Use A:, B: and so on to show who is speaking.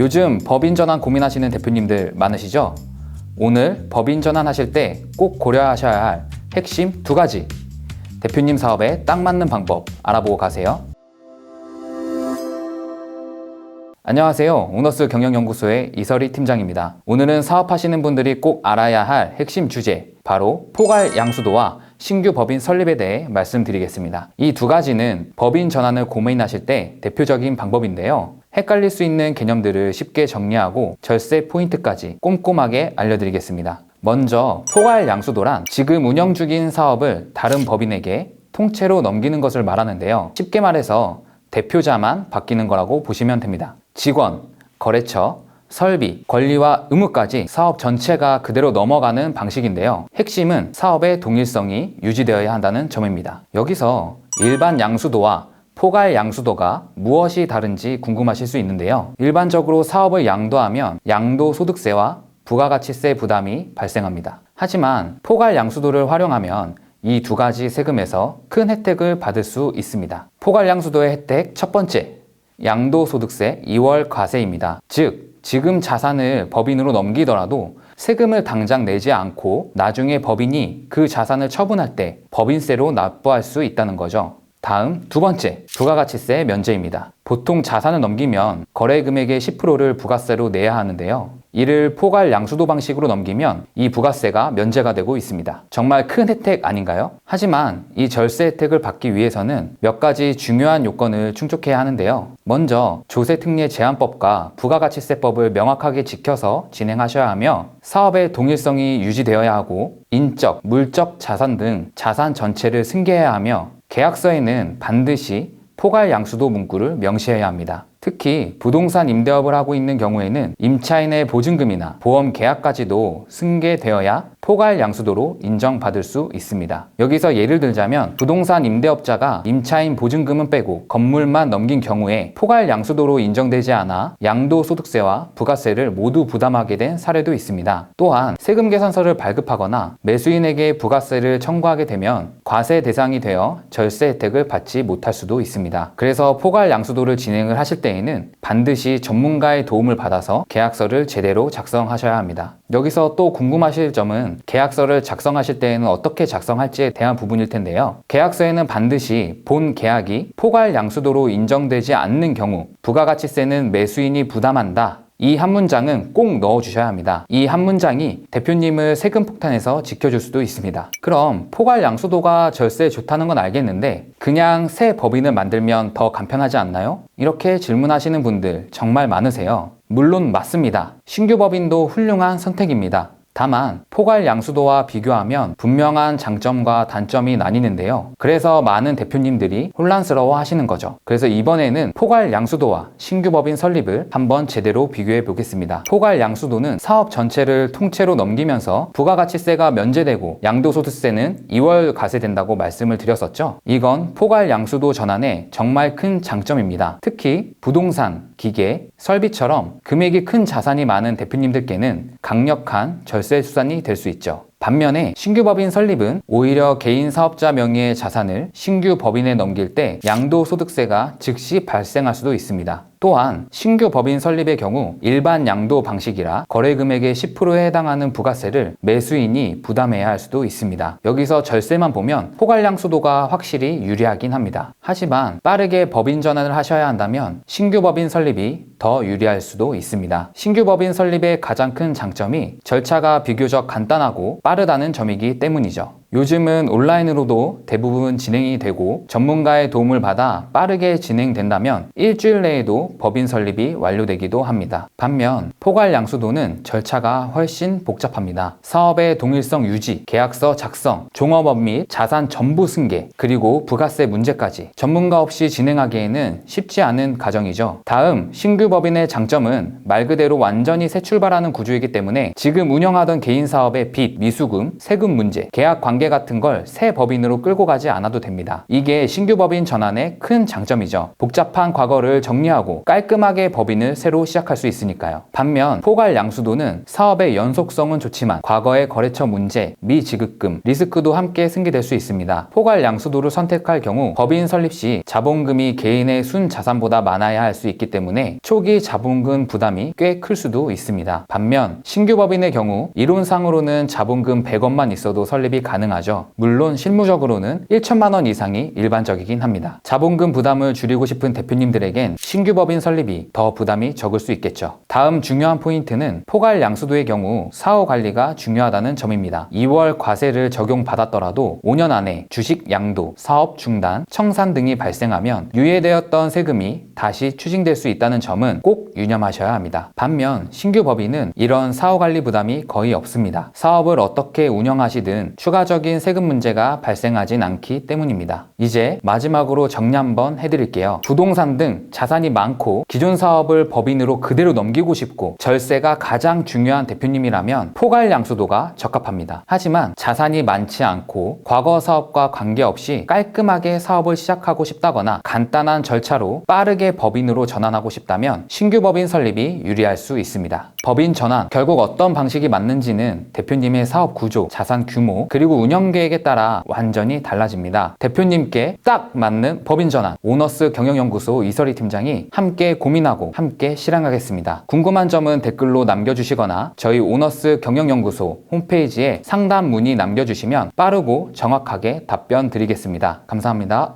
A: 요즘 법인 전환 고민하시는 대표님들 많으시죠? 오늘 법인 전환하실 때 꼭 고려하셔야 할 핵심 2가지, 대표님 사업에 딱 맞는 방법 알아보고 가세요. 안녕하세요. 오너스 경영연구소의 이설희 팀장입니다. 오늘은 사업하시는 분들이 꼭 알아야 할 핵심 주제, 바로 포괄 양수도와 신규 법인 설립에 대해 말씀드리겠습니다. 이 2가지는 법인 전환을 고민하실 때 대표적인 방법인데요. 헷갈릴 수 있는 개념들을 쉽게 정리하고 절세 포인트까지 꼼꼼하게 알려드리겠습니다. 먼저 포괄 양수도란 지금 운영 중인 사업을 다른 법인에게 통째로 넘기는 것을 말하는데요. 쉽게 말해서 대표자만 바뀌는 거라고 보시면 됩니다. 직원, 거래처, 설비, 권리와 의무까지 사업 전체가 그대로 넘어가는 방식인데요. 핵심은 사업의 동일성이 유지되어야 한다는 점입니다. 여기서 일반 양수도와 포괄 양수도가 무엇이 다른지 궁금하실 수 있는데요. 일반적으로 사업을 양도하면 양도소득세와 부가가치세 부담이 발생합니다. 하지만 포괄 양수도를 활용하면 이 2가지 세금에서 큰 혜택을 받을 수 있습니다. 포괄 양수도의 혜택 첫 번째, 양도소득세 2월 과세입니다. 즉, 지금 자산을 법인으로 넘기더라도 세금을 당장 내지 않고 나중에 법인이 그 자산을 처분할 때 법인세로 납부할 수 있다는 거죠. 다음 2번째, 부가가치세 면제입니다. 보통 자산을 넘기면 거래금액의 10%를 부가세로 내야 하는데요. 이를 포괄 양수도 방식으로 넘기면 이 부가세가 면제가 되고 있습니다. 정말 큰 혜택 아닌가요? 하지만 이 절세 혜택을 받기 위해서는 몇 가지 중요한 요건을 충족해야 하는데요. 먼저 조세특례 제한법과 부가가치세법을 명확하게 지켜서 진행하셔야 하며 사업의 동일성이 유지되어야 하고 인적, 물적 자산 등 자산 전체를 승계해야 하며 계약서에는 반드시 포괄 양수도 문구를 명시해야 합니다. 특히 부동산 임대업을 하고 있는 경우에는 임차인의 보증금이나 보험 계약까지도 승계되어야 포괄 양수도로 인정받을 수 있습니다. 여기서 예를 들자면 부동산 임대업자가 임차인 보증금은 빼고 건물만 넘긴 경우에 포괄 양수도로 인정되지 않아 양도소득세와 부가세를 모두 부담하게 된 사례도 있습니다. 또한 세금 계산서를 발급하거나 매수인에게 부가세를 청구하게 되면 과세 대상이 되어 절세 혜택을 받지 못할 수도 있습니다. 그래서 포괄 양수도를 진행을 하실 때에는 반드시 전문가의 도움을 받아서 계약서를 제대로 작성하셔야 합니다. 여기서 또 궁금하실 점은 계약서를 작성하실 때에는 어떻게 작성할지에 대한 부분일 텐데요. 계약서에는 반드시 본 계약이 포괄 양수도로 인정되지 않는 경우 부가가치세는 매수인이 부담한다, 이 한 문장은 꼭 넣어주셔야 합니다. 이 한 문장이 대표님을 세금 폭탄에서 지켜줄 수도 있습니다. 그럼 포괄 양수도가 절세에 좋다는 건 알겠는데 그냥 새 법인을 만들면 더 간편하지 않나요? 이렇게 질문하시는 분들 정말 많으세요. 물론 맞습니다. 신규 법인도 훌륭한 선택입니다. 다만 포괄 양수도와 비교하면 분명한 장점과 단점이 나뉘는데요. 그래서 많은 대표님들이 혼란스러워 하시는 거죠. 그래서 이번에는 포괄 양수도와 신규 법인 설립을 한번 제대로 비교해 보겠습니다. 포괄 양수도는 사업 전체를 통째로 넘기면서 부가가치세가 면제되고 양도소득세는 2월 과세된다고 말씀을 드렸었죠. 이건 포괄 양수도 전환의 정말 큰 장점입니다. 특히 부동산, 기계, 설비처럼 금액이 큰 자산이 많은 대표님들께는 강력한 절세 수단이 될 수 있죠. 반면에 신규 법인 설립은 오히려 개인 사업자 명의의 자산을 신규 법인에 넘길 때 양도소득세가 즉시 발생할 수도 있습니다. 또한 신규 법인 설립의 경우 일반 양도 방식이라 거래금액의 10%에 해당하는 부가세를 매수인이 부담해야 할 수도 있습니다. 여기서 절세만 보면 포괄 양수도가 확실히 유리하긴 합니다. 하지만 빠르게 법인 전환을 하셔야 한다면 신규 법인 설립이 더 유리할 수도 있습니다. 신규 법인 설립의 가장 큰 장점이 절차가 비교적 간단하고 빠르다는 점이기 때문이죠. 요즘은 온라인으로도 대부분 진행이 되고 전문가의 도움을 받아 빠르게 진행된다면 일주일 내에도 법인 설립이 완료되기도 합니다. 반면 포괄 양수도는 절차가 훨씬 복잡합니다. 사업의 동일성 유지, 계약서 작성, 종업원 및 자산 전부 승계, 그리고 부가세 문제까지 전문가 없이 진행하기에는 쉽지 않은 과정이죠. 다음 신규 법인의 장점은 말 그대로 완전히 새 출발하는 구조이기 때문에 지금 운영하던 개인 사업의 빚, 미수금, 세금 문제, 계약 관계 관계 같은 걸 새 법인으로 끌고 가지 않아도 됩니다. 이게 신규 법인 전환의 큰 장점이죠. 복잡한 과거를 정리하고 깔끔하게 법인을 새로 시작할 수 있으니까요. 반면 포괄 양수도는 사업의 연속성은 좋지만 과거의 거래처 문제, 미지급금, 리스크도 함께 승계될 수 있습니다. 포괄 양수도를 선택할 경우 법인 설립 시 자본금이 개인의 순 자산보다 많아야 할 수 있기 때문에 초기 자본금 부담이 꽤 클 수도 있습니다. 반면 신규 법인의 경우 이론상으로는 자본금 100원만 있어도 설립이 가능하죠. 물론 실무적으로는 1천만 원 이상이 일반적이긴 합니다. 자본금 부담을 줄이고 싶은 대표님들에겐 신규 법인 설립이 더 부담이 적을 수 있겠죠. 다음 중요한 포인트는 포괄 양수도의 경우 사후 관리가 중요하다는 점입니다. 2월 과세를 적용받았더라도 5년 안에 주식 양도, 사업 중단, 청산 등이 발생하면 유예되었던 세금이 다시 추징될 수 있다는 점은 꼭 유념하셔야 합니다. 반면 신규 법인은 이런 사후관리 부담이 거의 없습니다. 사업을 어떻게 운영하시든 추가적인 세금 문제가 발생하진 않기 때문입니다. 이제 마지막으로 정리 한번 해드릴게요. 부동산 등 자산이 많고 기존 사업을 법인으로 그대로 넘기고 싶고 절세가 가장 중요한 대표님이라면 포괄 양수도가 적합합니다. 하지만 자산이 많지 않고 과거 사업과 관계없이 깔끔하게 사업을 시작하고 싶다거나 간단한 절차로 빠르게 법인으로 전환하고 싶다면 신규 법인 설립이 유리할 수 있습니다. 법인 전환, 결국 어떤 방식이 맞는지는 대표님의 사업 구조, 자산 규모, 그리고 운영 계획에 따라 완전히 달라집니다. 대표님께 딱 맞는 법인 전환, 오너스 경영연구소 이설희 팀장이 함께 고민하고 함께 실행하겠습니다. 궁금한 점은 댓글로 남겨주시거나 저희 오너스 경영연구소 홈페이지에 상담 문의 남겨주시면 빠르고 정확하게 답변 드리겠습니다. 감사합니다.